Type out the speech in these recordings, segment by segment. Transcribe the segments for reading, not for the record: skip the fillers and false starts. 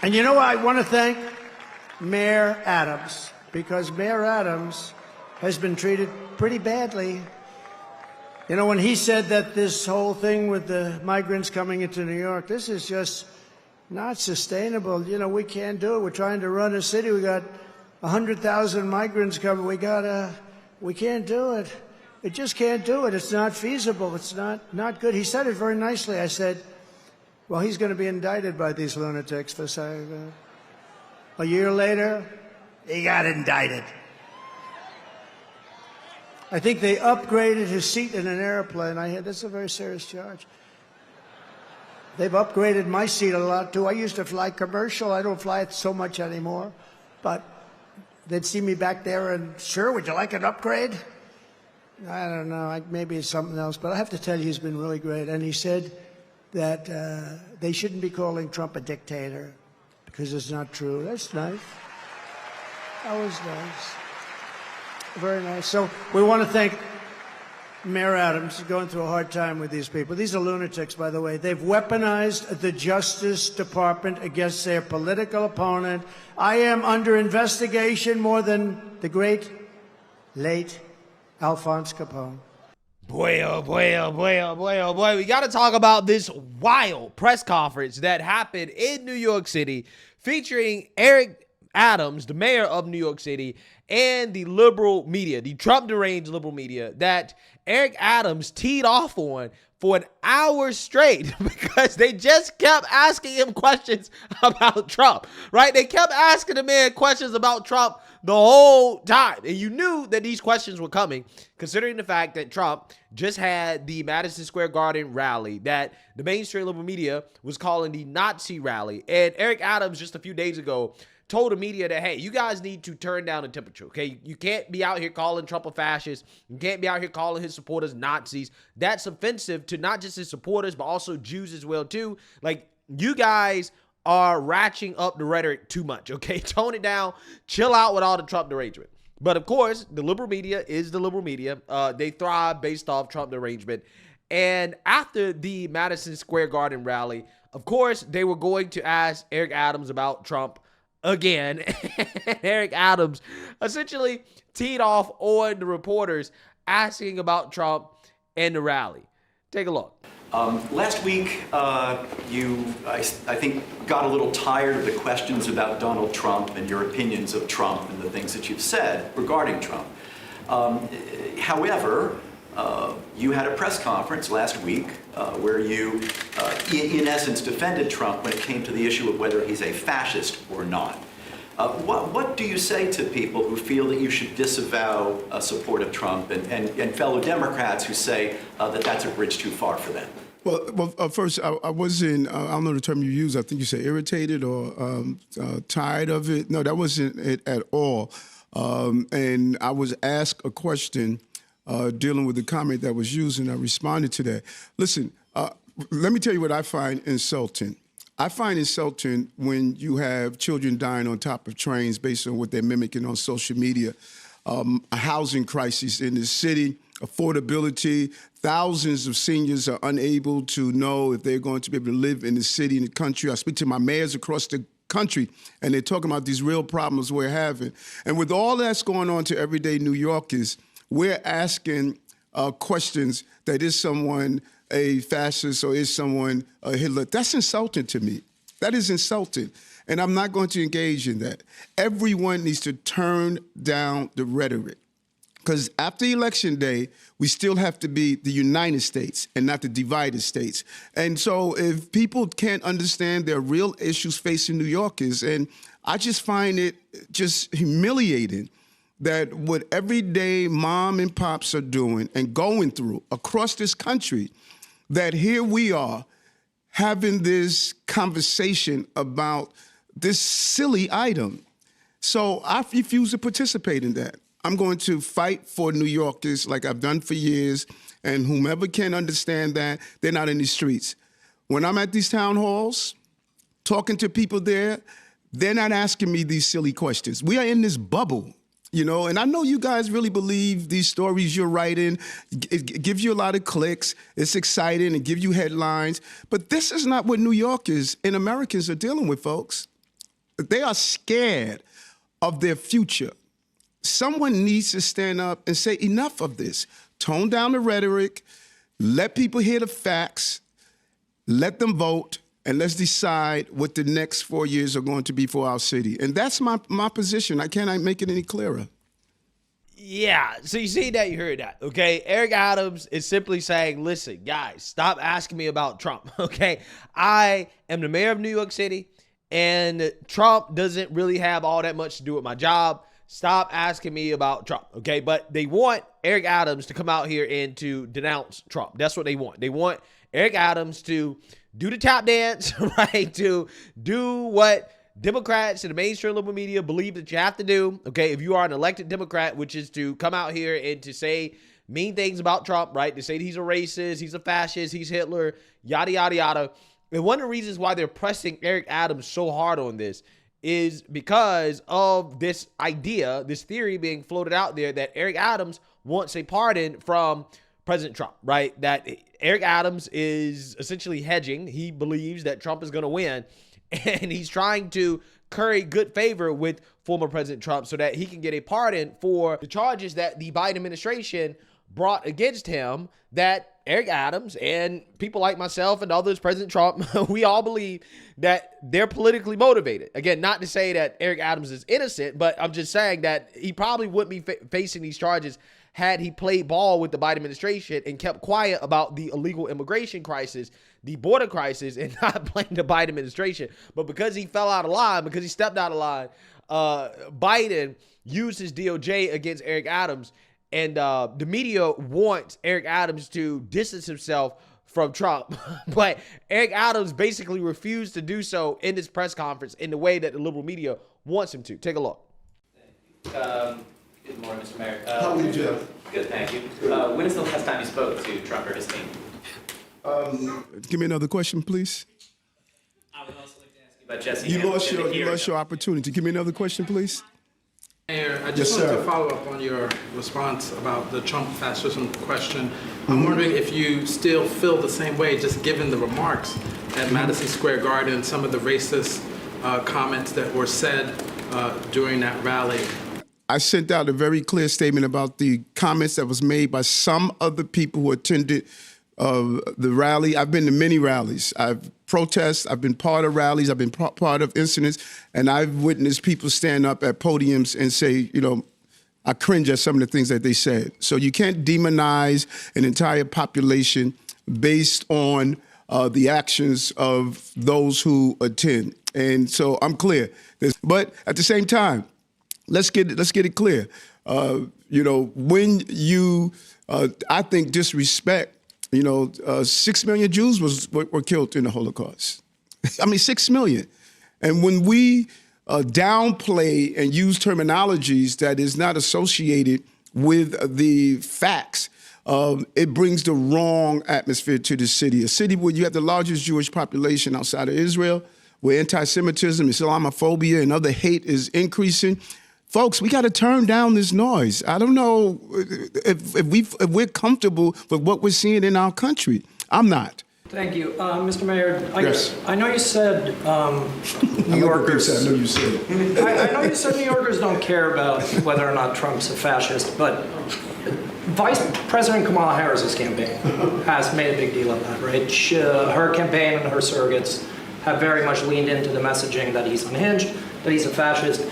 And you know what? I want to thank Mayor Adams, because Mayor Adams has been treated pretty badly. You know, when he said that this whole thing with the migrants coming into New York, this is just not sustainable. You know, we can't do it. We're trying to run a city. We got 100,000 migrants coming. We can't do it. It just can't do it. It's not feasible. It's not good. He said it very nicely. I said, well, he's going to be indicted by these lunatics for saying that. A year later, he got indicted. I think they upgraded his seat in an airplane. I heard that's a very serious charge. They've upgraded my seat a lot, too. I used to fly commercial. I don't fly it so much anymore. But they'd see me back there and, sure, would you like an upgrade? I don't know. Maybe it's something else. But I have to tell you, he's been really great. And he said that they shouldn't be calling Trump a dictator because it's not true. That's nice. That was nice. Very nice. So we want to thank Mayor Adams. He's going through a hard time with these people. These are lunatics, by the way. They've weaponized the Justice Department against their political opponent. I am under investigation more than the great, late Alphonse Capone. Boy, oh boy, oh boy, oh boy, oh boy. We got to talk about this wild press conference that happened in New York City featuring Eric Adams, the mayor of New York City, and the liberal media, the Trump deranged liberal media that Eric Adams teed off on for an hour straight because they just kept asking him questions about Trump, right? They kept asking the man questions about Trump the whole time. And you knew that these questions were coming, considering the fact that Trump just had the Madison Square Garden rally that the mainstream liberal media was calling the Nazi rally. And Eric Adams just a few days ago told the media that, hey, you guys need to turn down the temperature, okay? You can't be out here calling Trump a fascist. You can't be out here calling his supporters Nazis. That's offensive to not just his supporters, but also Jews as well, too. Like, you guys are ratcheting up the rhetoric too much, okay? Tone it down. Chill out with all the Trump derangement. But, of course, the liberal media is the liberal media. They thrive based off Trump derangement. And after the Madison Square Garden rally, of course, they were going to ask Eric Adams about Trump again. Eric Adams essentially teed off on the reporters asking about Trump and the rally. Take a look. Last week, I think, got a little tired of the questions about Donald Trump and your opinions of Trump and the things that you've said regarding Trump. However, you had a press conference last week where you, in essence, defended Trump when it came to the issue of whether he's a fascist or not. What do you say to people who feel that you should disavow support of Trump and fellow Democrats who say that that's a bridge too far for them? Well, first, I wasn't, I don't know the term you used. I think you said irritated or tired of it. No, that wasn't it at all. And I was asked a question dealing with the comment that was used, and I responded to that. Listen, let me tell you what I find insulting. I find insulting when you have children dying on top of trains based on what they're mimicking on social media, a housing crisis in the city, affordability. Thousands of seniors are unable to know if they're going to be able to live in the city, in the country. I speak to my mayors across the country, and they're talking about these real problems we're having. And with all that's going on to everyday New Yorkers, we're asking questions that is someone a fascist or is someone a Hitler. That's insulting to me. That is insulting. And I'm not going to engage in that. Everyone needs to turn down the rhetoric. Because after Election Day, we still have to be the United States and not the divided states. And so if people can't understand there are real issues facing New Yorkers, and I just find it just humiliating that what everyday mom and pops are doing and going through across this country, that here we are having this conversation about this silly item. So I refuse to participate in that. I'm going to fight for New Yorkers like I've done for years, and whomever can understand that, they're not in the streets. When I'm at these town halls, talking to people there, they're not asking me these silly questions. We are in this bubble, you know, and I know you guys really believe these stories you're writing. It gives you a lot of clicks. It's exciting and give you headlines. But this is not what New Yorkers and Americans are dealing with, folks. They are scared of their future. Someone needs to stand up and say, enough of this. Tone down the rhetoric, let people hear the facts, let them vote, and let's decide what the next 4 years are going to be for our city. And that's my position. I cannot make it any clearer. Yeah, so you see that, you heard that, okay? Eric Adams is simply saying, listen, guys, stop asking me about Trump, okay? I am the mayor of New York City, and Trump doesn't really have all that much to do with my job. Stop asking me about Trump, okay? But they want Eric Adams to come out here and to denounce Trump. That's what they want. They want Eric Adams to do the tap dance, right? To do what Democrats and the mainstream liberal media believe that you have to do, okay, if you are an elected Democrat, which is to come out here and to say mean things about Trump, right? To say that he's a racist, he's a fascist, he's Hitler, yada, yada, yada. And one of the reasons why they're pressing Eric Adams so hard on this is because of this idea, this theory being floated out there that Eric Adams wants a pardon from President Trump, right? That Eric Adams is essentially hedging. He believes that Trump is going to win, and he's trying to curry good favor with former President Trump so that he can get a pardon for the charges that the Biden administration brought against him, that Eric Adams and people like myself and others, President Trump, we all believe that they're politically motivated. Again, not to say that Eric Adams is innocent, but I'm just saying that he probably wouldn't be facing these charges had he played ball with the Biden administration and kept quiet about the illegal immigration crisis, the border crisis, and not blame the Biden administration. But because he fell out of line, because he stepped out of line, Biden used his DOJ against Eric Adams. And the media wants Eric Adams to distance himself from Trump. But Eric Adams basically refused to do so in this press conference in the way that the liberal media wants him to. Take a look. Good morning, Mr. Mayor. How are you, Jeff? Good, thank you. When is the last time you spoke to Trump or his team? Give me another question, please. I would also like to ask you about Jesse. You lost your opportunity. Give me another question, please. Mayor, I just wanted to follow up on your response about the Trump fascism question. I'm wondering if you still feel the same way, just given the remarks at Madison Square Garden, some of the racist comments that were said during that rally. I sent out a very clear statement about the comments that was made by some of the people who attended the rally. I've been to many rallies. I've protested. I've been part of rallies. I've been part of incidents. And I've witnessed people stand up at podiums and say, you know, I cringe at some of the things that they said. So you can't demonize an entire population based on the actions of those who attend. And so I'm clear. But at the same time, let's get it clear. You know, when you, I think, disrespect, 6 million Jews were killed in the Holocaust. I mean, 6 million. And when we downplay and use terminologies that is not associated with the facts, it brings the wrong atmosphere to the city. A city where you have the largest Jewish population outside of Israel, where anti-Semitism, Islamophobia, and other hate is increasing. Folks, we got to turn down this noise. I don't know if we're comfortable with what we're seeing in our country. I'm not. Thank you. Mr. Mayor, Yes. I know you said New Yorkers... I know you said. I know you said New Yorkers don't care about whether or not Trump's a fascist, but Vice President Kamala Harris's campaign has made a big deal of that, right? Her campaign and her surrogates have very much leaned into the messaging that he's unhinged, that he's a fascist.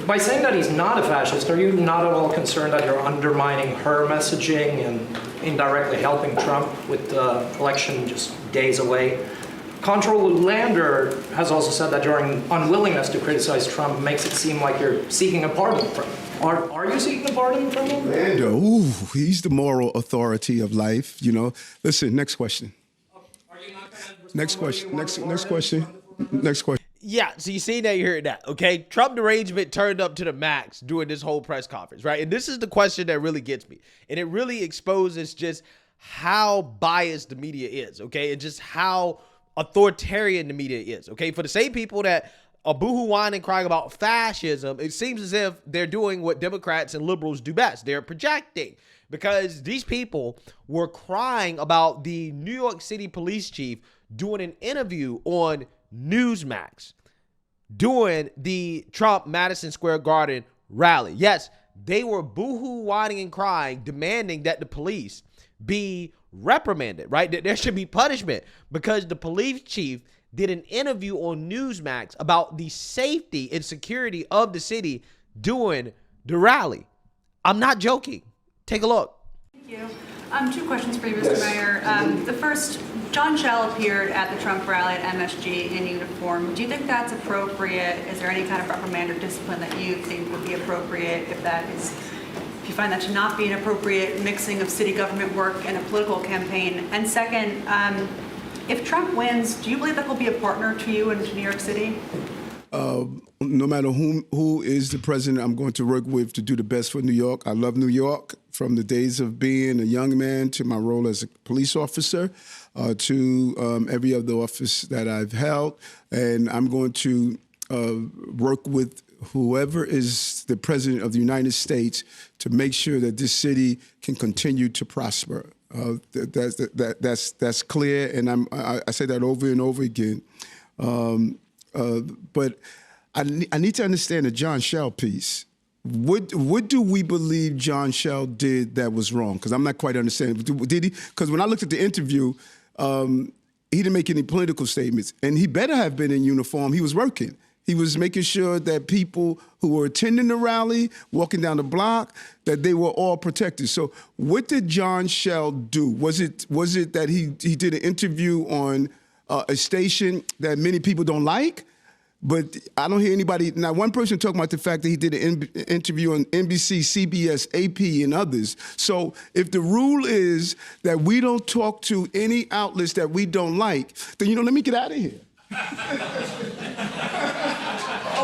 By saying that he's not a fascist, are you not at all concerned that you're undermining her messaging and indirectly helping Trump with the election just days away? Comptroller Lander has also said that your unwillingness to criticize Trump makes it seem like you're seeking a pardon from him. Are you seeking a pardon from him? Lander, ooh, he's the moral authority of life, Listen, next question. Are you not going to Next question. Next question. Yeah, so you see that, you heard that, okay? Trump derangement turned up to the max during this whole press conference, right? And this is the question that really gets me. And it really exposes just how biased the media is, okay? And just how authoritarian the media is, okay? For the same people that are boohoo whining, crying about fascism, it seems as if they're doing what Democrats and liberals do best. They're projecting, because these people were crying about the New York City police chief doing an interview on Newsmax. during the Trump Madison Square Garden rally. Yes, they were boohoo, whining, and crying, demanding that the police be reprimanded, right? That there should be punishment because the police chief did an interview on Newsmax about the safety and security of the city during the rally. I'm not joking. Take a look. Thank you. Two questions for you, Mr. Mayor. The first, John Shell appeared at the Trump rally at MSG in uniform. Do you think that's appropriate? Is there any kind of reprimand or discipline that you think would be appropriate if you find that to not be an appropriate mixing of city government work and a political campaign? And second, if Trump wins, do you believe that he'll be a partner to you in New York City? No matter who is the president, I'm going to work with to do the best for New York. I love New York from the days of being a young man to my role as a police officer to every other office that I've held. And I'm going to work with whoever is the president of the United States to make sure that this city can continue to prosper. That's clear, and I say that over and over again. But I need to understand the John Shell piece. What do we believe John Shell did that was wrong? Because I'm not quite understanding. Did he? Because when I looked at the interview, he didn't make any political statements, and he better have been in uniform. He was working. He was making sure that people who were attending the rally, walking down the block, that they were all protected. So what did John Shell do? Was it that he did an interview on a station that many people don't like? But I don't hear anybody, not one person talking about the fact that he did an interview on NBC, CBS, AP, and others. So if the rule is that we don't talk to any outlets that we don't like, then, let me get out of here.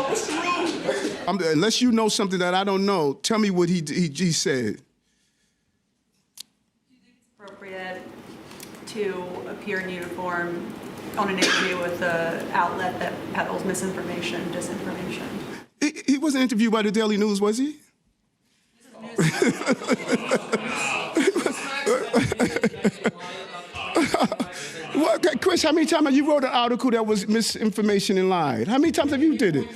What's the rule? Unless you know something that I don't know, tell me what he said. Do you think it's appropriate to appear in uniform on an interview with an outlet that peddles misinformation, disinformation? He wasn't interviewed by the Daily News, was he? Well, Chris, how many times have you wrote an article that was misinformation and lied? How many times have you did it?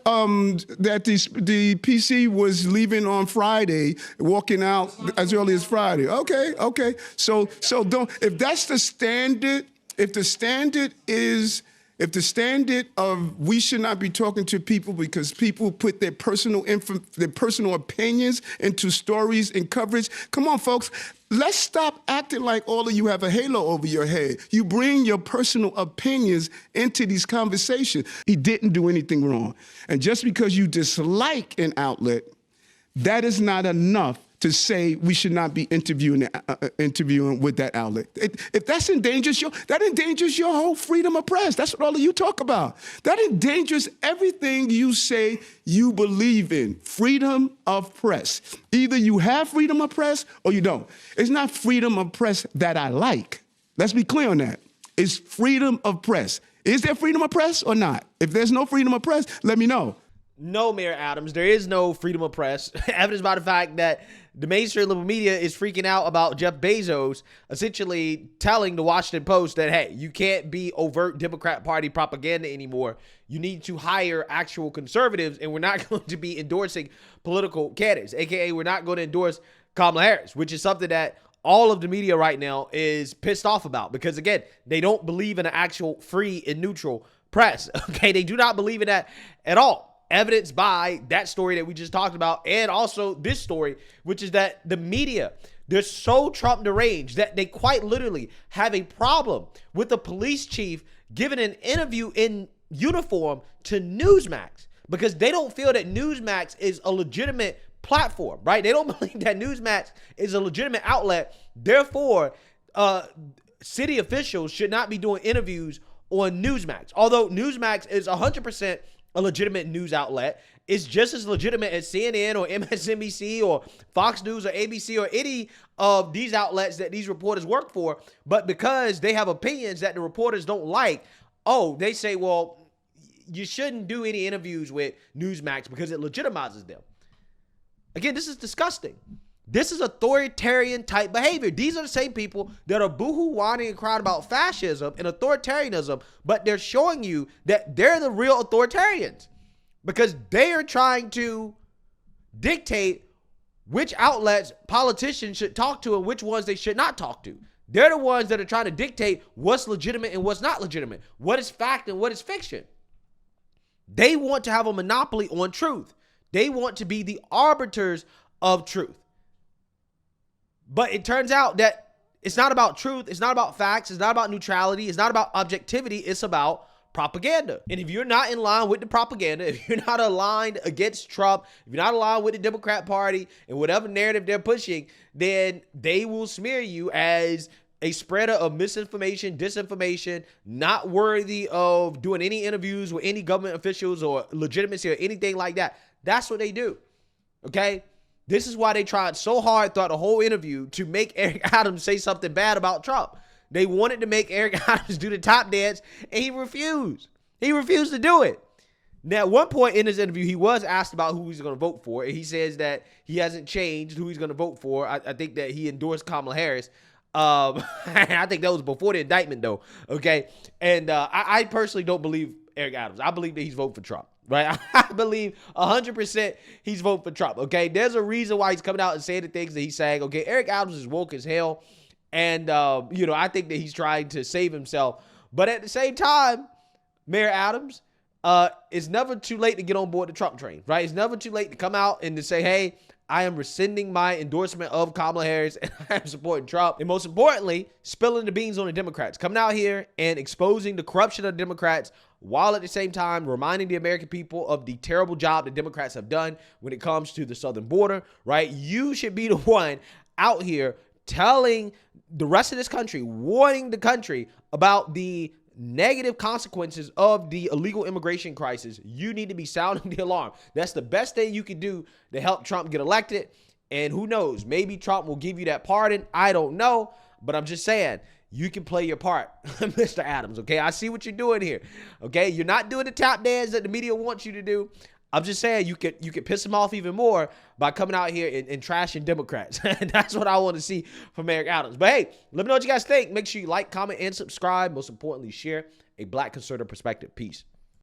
That the PC was leaving on Friday, walking out as early as Friday. Okay. So don't. If that's the standard, if the standard of we should not be talking to people because people put their personal opinions into stories and coverage. Come on, folks. Let's stop acting like all of you have a halo over your head. You bring your personal opinions into these conversations. He didn't do anything wrong. And just because you dislike an outlet, that is not enough to say we should not be interviewing with that outlet. If that endangers your whole freedom of press. That's what all of you talk about. That endangers everything you say you believe in. Freedom of press. Either you have freedom of press or you don't. It's not freedom of press that I like. Let's be clear on that. It's freedom of press. Is there freedom of press or not? If there's no freedom of press, let me know. No, Mayor Adams, there is no freedom of press. Evidenced by the fact that the mainstream liberal media is freaking out about Jeff Bezos essentially telling the Washington Post that, hey, you can't be overt Democrat Party propaganda anymore. You need to hire actual conservatives, and we're not going to be endorsing political candidates, a.k.a. we're not going to endorse Kamala Harris, which is something that all of the media right now is pissed off about because, again, they don't believe in an actual free and neutral press. Okay, they do not believe in that at all. Evidenced by that story that we just talked about and also this story, which is that the media, they're so Trump deranged that they quite literally have a problem with the police chief giving an interview in uniform to Newsmax because they don't feel that Newsmax is a legitimate platform, right? They don't believe that Newsmax is a legitimate outlet. Therefore, city officials should not be doing interviews on Newsmax. Although Newsmax is 100% a legitimate news outlet, it's just as legitimate as CNN or MSNBC or Fox News or ABC or any of these outlets that these reporters work for. But because they have opinions that the reporters don't like, they say, well, you shouldn't do any interviews with Newsmax because it legitimizes them. Again, this is disgusting This is authoritarian type behavior. These are the same people that are boohoo whining and crying about fascism and authoritarianism, but they're showing you that they're the real authoritarians because they are trying to dictate which outlets politicians should talk to and which ones they should not talk to. They're the ones that are trying to dictate what's legitimate and what's not legitimate, what is fact and what is fiction. They want to have a monopoly on truth. They want to be the arbiters of truth. But it turns out that it's not about truth. It's not about facts. It's not about neutrality. It's not about objectivity. It's about propaganda. And if you're not in line with the propaganda, if you're not aligned against Trump, if you're not aligned with the Democrat Party and whatever narrative they're pushing, then they will smear you as a spreader of misinformation, disinformation, not worthy of doing any interviews with any government officials or legitimacy or anything like that. That's what they do. Okay? This is why they tried so hard throughout the whole interview to make Eric Adams say something bad about Trump. They wanted to make Eric Adams do the top dance, and he refused. He refused to do it. Now, at one point in this interview, he was asked about who he's going to vote for, and he says that he hasn't changed who he's going to vote for. I think that he endorsed Kamala Harris. I think that was before the indictment, though. Okay, and I personally don't believe Eric Adams. I believe that he's voting for Trump. Right? I believe 100% he's voting for Trump. Okay, there's a reason why he's coming out and saying the things that he's saying. Okay, Eric Adams is woke as hell. And, I think that he's trying to save himself. But at the same time, Mayor Adams, it's never too late to get on board the Trump train, right? It's never too late to come out and to say, hey, I am rescinding my endorsement of Kamala Harris and I am supporting Trump. And most importantly, spilling the beans on the Democrats, coming out here and exposing the corruption of the Democrats while at the same time reminding the American people of the terrible job the Democrats have done when it comes to the southern border, right? You should be the one out here telling the rest of this country, warning the country about the negative consequences of the illegal immigration crisis. You need to be sounding the alarm. That's the best thing you can do to help Trump get elected. And who knows, maybe Trump will give you that pardon. I don't know, but I'm just saying, you can play your part, Mr. Adams, okay? I see what you're doing here, okay? You're not doing the tap dance that the media wants you to do. I'm just saying you could piss him off even more by coming out here and trashing Democrats. That's what I want to see from Eric Adams. But hey, let me know what you guys think. Make sure you like, comment, and subscribe. Most importantly, share a Black conservative perspective. Peace.